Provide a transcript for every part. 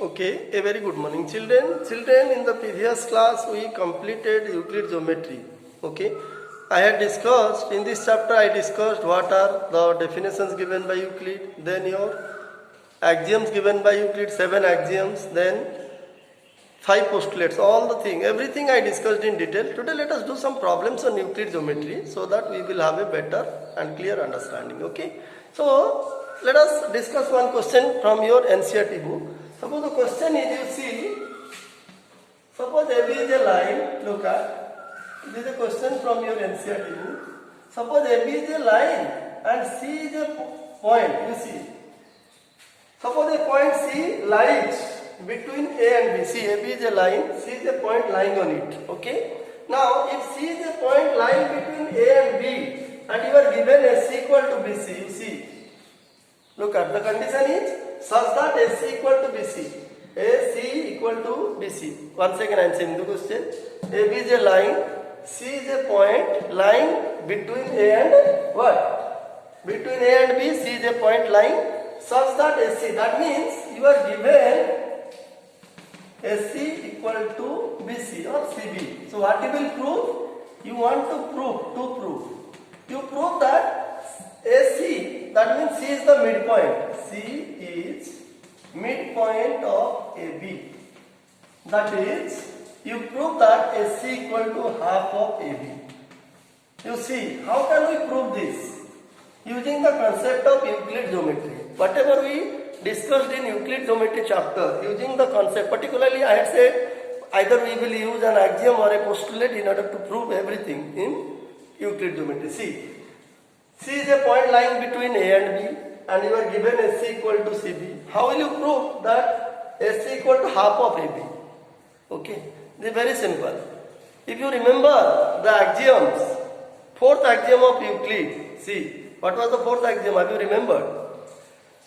Okay, a very good morning children. Children, in the previous class we completed Euclid geometry. Okay, I had discussed, in this chapter I discussed what are the definitions given by Euclid, then your axioms given by Euclid, 7 axioms, then 5 postulates, all the thing, everything I discussed in detail. Today let us do some problems on Euclid geometry so that we will have a better and clear understanding. Okay, so let us discuss one question from your NCERT book. Suppose the question is, you see, suppose AB is a line, look at, this is a question from your NCERT book. Suppose AB is a line and C is a point, you see. Suppose a point C lies between A and B. See, AB is a line, C is a point lying on it. Okay. Now, if C is a point lying between A and B, and you are given AC equal to BC, you see. Look at the condition is such that AC equal to BC. AC equal to BC. Once again I am saying the question. AB is a line, C is a point lying between A and what? Between A and B, C is a point lying such that AC. That means you are given AC equal to BC or CB. So what you will prove? You want to prove. You prove that AC, that means C is the midpoint. C is midpoint of AB. That is, you prove that AC equal to half of AB. You see, how can we prove this? Using the concept of Euclid geometry. Whatever we discussed in Euclid geometry chapter, using the concept, particularly I had said, either we will use an axiom or a postulate in order to prove everything in Euclid geometry. See, C is a point lying between A and B, and you are given AC equal to CB. How will you prove that AC equal to half of AB? Okay, this is very simple. If you remember the axioms, fourth axiom of Euclid, see, what was the fourth axiom? Have you remembered?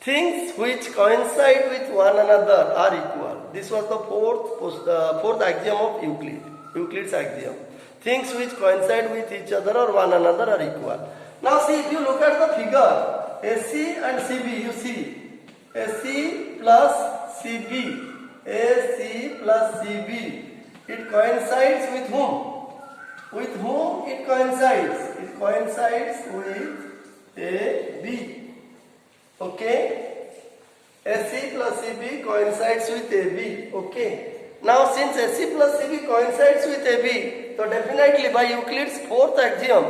Things which coincide with one another are equal. This was the fourth axiom of Euclid, Euclid's axiom. Things which coincide with each other or one another are equal. Now see, if you look at the figure, AC and CB, you see, AC plus CB, AC plus CB, it coincides with whom? With whom it coincides? It coincides with AB. Okay? AC plus CB coincides with AB. Okay? Now since AC plus CB coincides with AB, so definitely by Euclid's fourth axiom,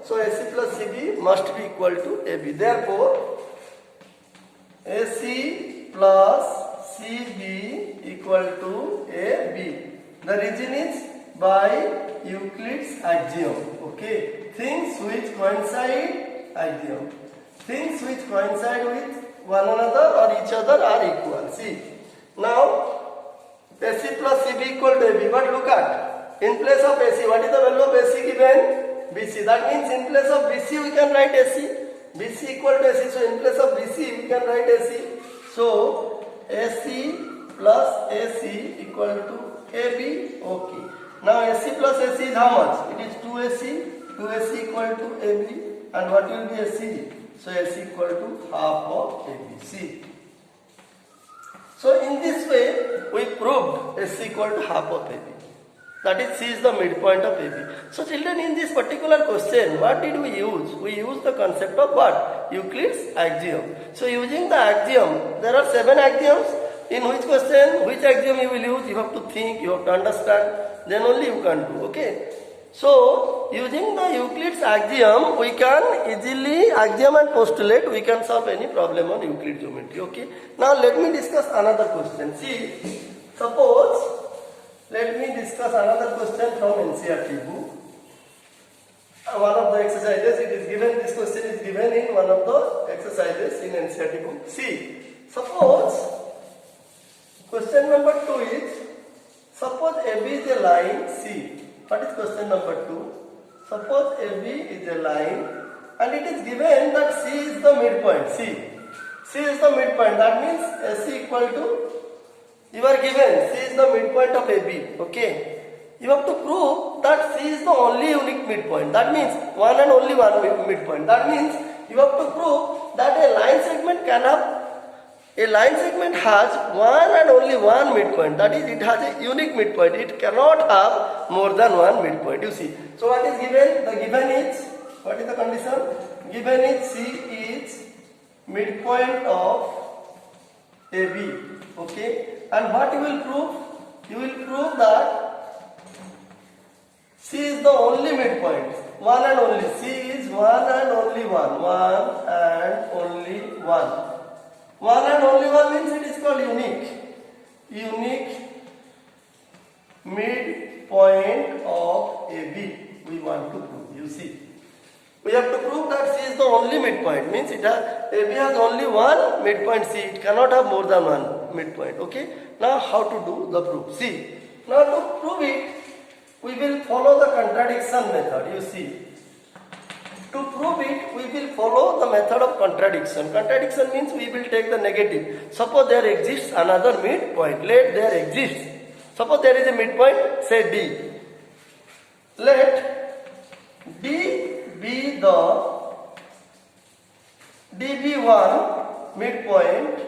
so AC plus CB must be equal to AB. Therefore, AC plus CB equal to AB. The reason is by Euclid's axiom. Okay. Things which coincide, axiom. Things which coincide with one another or each other are equal. See. Now, AC plus CB equal to AB. But look at, in place of AC, what is the value of AC given? BC. That means in place of BC we can write AC. BC equal to AC. So in place of BC we can write AC. So AC plus AC equal to AB. Okay. Now AC plus AC is how much? It is 2AC. 2AC equal to AB. And what will be AC? So AC equal to half of AB. See. So in this way we proved AC equal to half of AB. That is, C is the midpoint of AB. So children, in this particular question, what did we use? We used the concept of what? Euclid's axiom. So using the axiom, there are 7 axioms. In which question, which axiom you will use? You have to think, you have to understand, then only you can do. Okay. So using the Euclid's axiom, we can easily, axiom and postulate, we can solve any problem on Euclid geometry. Okay. Now let me discuss another question. See, suppose, let me discuss another question from NCERT book. One of the exercises, it is given, this question is given in one of the exercises in NCERT book. See, suppose, question number 2 is, suppose AB is a line C. What is question number 2? Suppose AB is a line and it is given that C is the midpoint. C is the midpoint. That means AC equal to, you are given C is the midpoint of AB. Okay. You have to prove that C is the only unique midpoint. That means one and only one midpoint. That means you have to prove that a line segment can have A line segment has one and only one midpoint. That is, it has a unique midpoint. It cannot have more than one midpoint. You see. So what is given? The given is, what is the condition? Given is C is midpoint of AB. Okay. And what you will prove? You will prove that C is the only midpoint. One and only. C is one and only one. One and only one. One and only one means it is called unique. Unique midpoint of AB. We want to prove. You see. We have to prove that C is the only midpoint. Means it has, AB has only one midpoint C. It cannot have more than one midpoint. Okay. Now how to do the proof? See. Now to prove it, we will follow the contradiction method. You see. To prove it, we will follow the method of contradiction. Contradiction means we will take the negative. Suppose there exists another midpoint. Let there exist. Suppose there is a midpoint, say D. Let D be one midpoint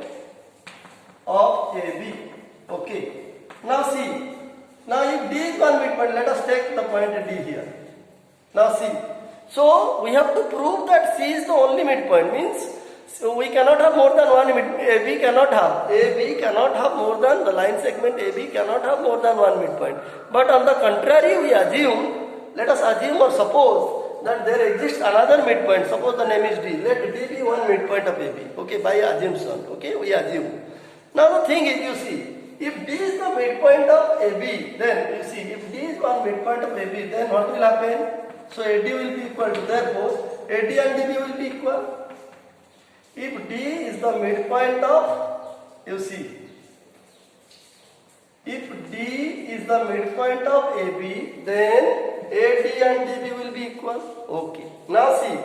of AB. Okay. Now see. Now if D is one midpoint, let us take the point D here. Now see. So we have to prove that C is the only midpoint. Means so we cannot have more than one midpoint. AB cannot have more than the line segment AB cannot have more than one midpoint. But on the contrary, we assume, let us assume or suppose that there exists another midpoint. Suppose the name is D. Let D be one midpoint of AB. Okay, by assumption. Okay, we assume. Now the thing is, you see, if D is the midpoint of AB, then you see, if D is one midpoint of AB, then what will happen? So AD will be equal to, therefore AD and DB will be equal. If D is the midpoint of, you see, if D is the midpoint of AB, then AD and DB will be equal. Okay. Now see,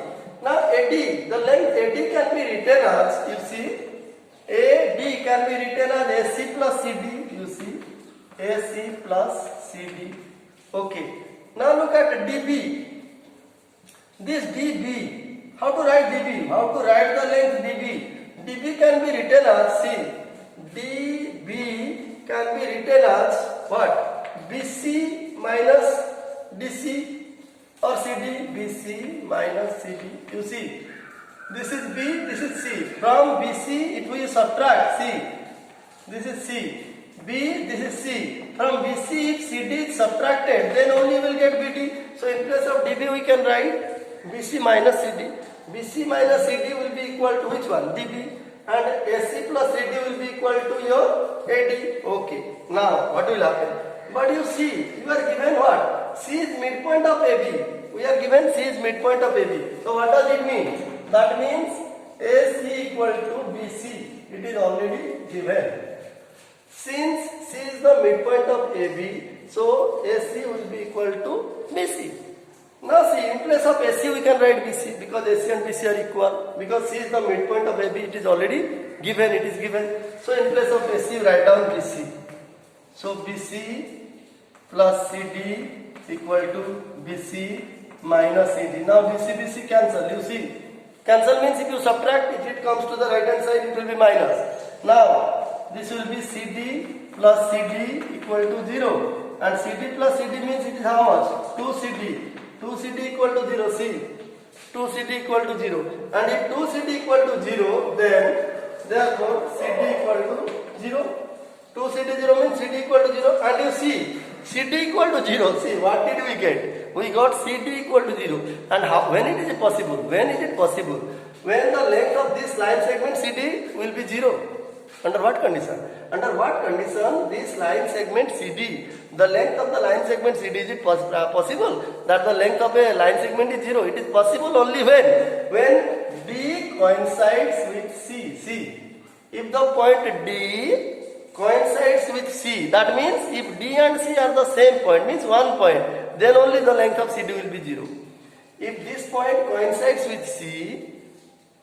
now AD, the length AD can be written as, you see, AD can be written as AC plus CD, you see, AC plus CD. Okay. Now look at DB. This DB, how to write DB? How to write the length DB? DB can be written as, see, DB can be written as what? BC minus DC or CD, BC minus CD. You see, this is B, this is C. From BC it will subtract C. This is C. B, this is C. From BC if CD is subtracted, then only you will get BD. So in place of DB we can write BC minus CD. BC minus CD will be equal to which one? DB. And AC plus CD will be equal to your AD. Okay. Now what will happen? But you see, you are given what? C is midpoint of AB. We are given C is midpoint of AB. So what does it mean? That means AC equal to BC. It is already given. Since C is the midpoint of AB, so AC will be equal to BC. Now see, in place of AC we can write BC because AC and BC are equal. Because C is the midpoint of AB, it is already given, it is given. So in place of AC you write down BC. So BC plus CD equal to BC minus CD. Now BC cancel, you see. Cancel means if you subtract, if it comes to the right hand side, it will be minus. Now this will be CD plus CD equal to 0. And CD plus CD means it is how much? 2CD. 2CD equal to 0, see. 2CD equal to 0. And if 2CD equal to 0, then therefore CD equal to 0. 2CD 0 means CD equal to 0. And you see, CD equal to 0. See, what did we get? We got CD equal to 0. And how, when it is possible? When is it possible? When the length of this line segment CD will be 0. Under what condition? Under what condition this line segment CD, the length of the line segment CD, is it possible that the length of a line segment is 0? It is possible only when D coincides with C. See, if the point D coincides with C, that means if D and C are the same point, means one point, then only the length of CD will be 0. If this point coincides with C,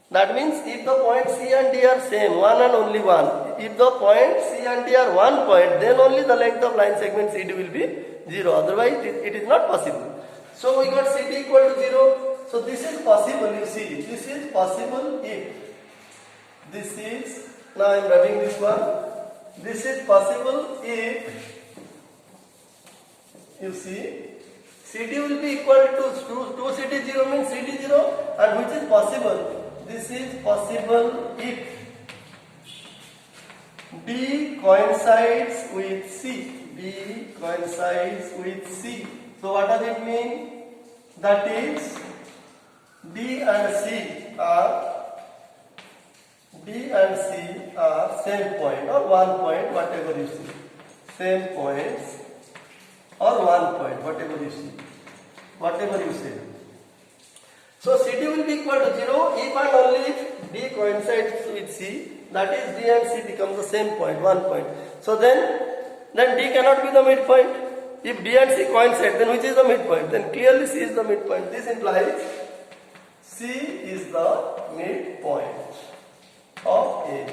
that means if the point C and D are same, one and only one, if the point C and D are one point, then only the length of line segment CD will be 0. Otherwise, it is not possible. So we got CD equal to 0. So this is possible, you see. This is possible if. This is Now I am rubbing this one. This is possible if you see CD will be equal to 2 CD 0 means CD 0, and which is possible. This is possible if B coincides with C. B coincides with C. So what does it mean? That is D and C are same point or 1 point, whatever you see. Same points or 1 point, whatever you see. Whatever you say. So CD will be equal to 0 if and only if D coincides with C. That is D and C become the same point, 1 point. So then D cannot be the midpoint. If D and C coincide, then which is the midpoint? Then clearly C is the midpoint. This implies C is the midpoint of AB.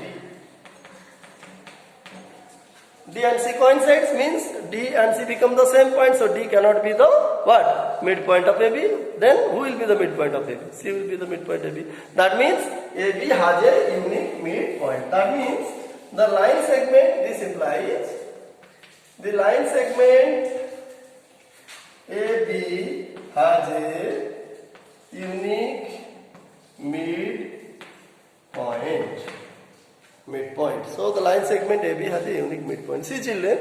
D and C coincides means D and C become the same point, so D cannot be the what? Midpoint of AB. Then who will be the midpoint of AB? C will be the midpoint of AB. That means AB has a unique midpoint. That means the line segment, this implies the line segment AB has a unique midpoint. So the line segment AB has a unique midpoint. See children,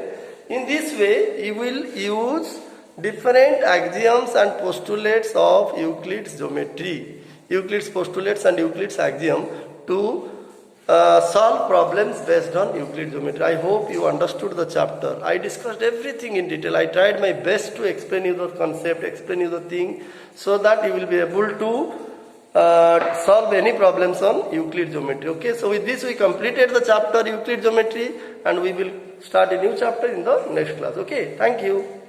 in this way you will use different axioms and postulates of Euclid's geometry, Euclid's postulates and Euclid's axiom to solve problems based on Euclid geometry. I hope you understood the chapter. I discussed everything in detail. I tried my best to explain you the concept, explain you the thing, so that you will be able to solve any problems on Euclid geometry. Okay, so with this we completed the chapter Euclid geometry, and we will start a new chapter in the next class. Okay, thank you.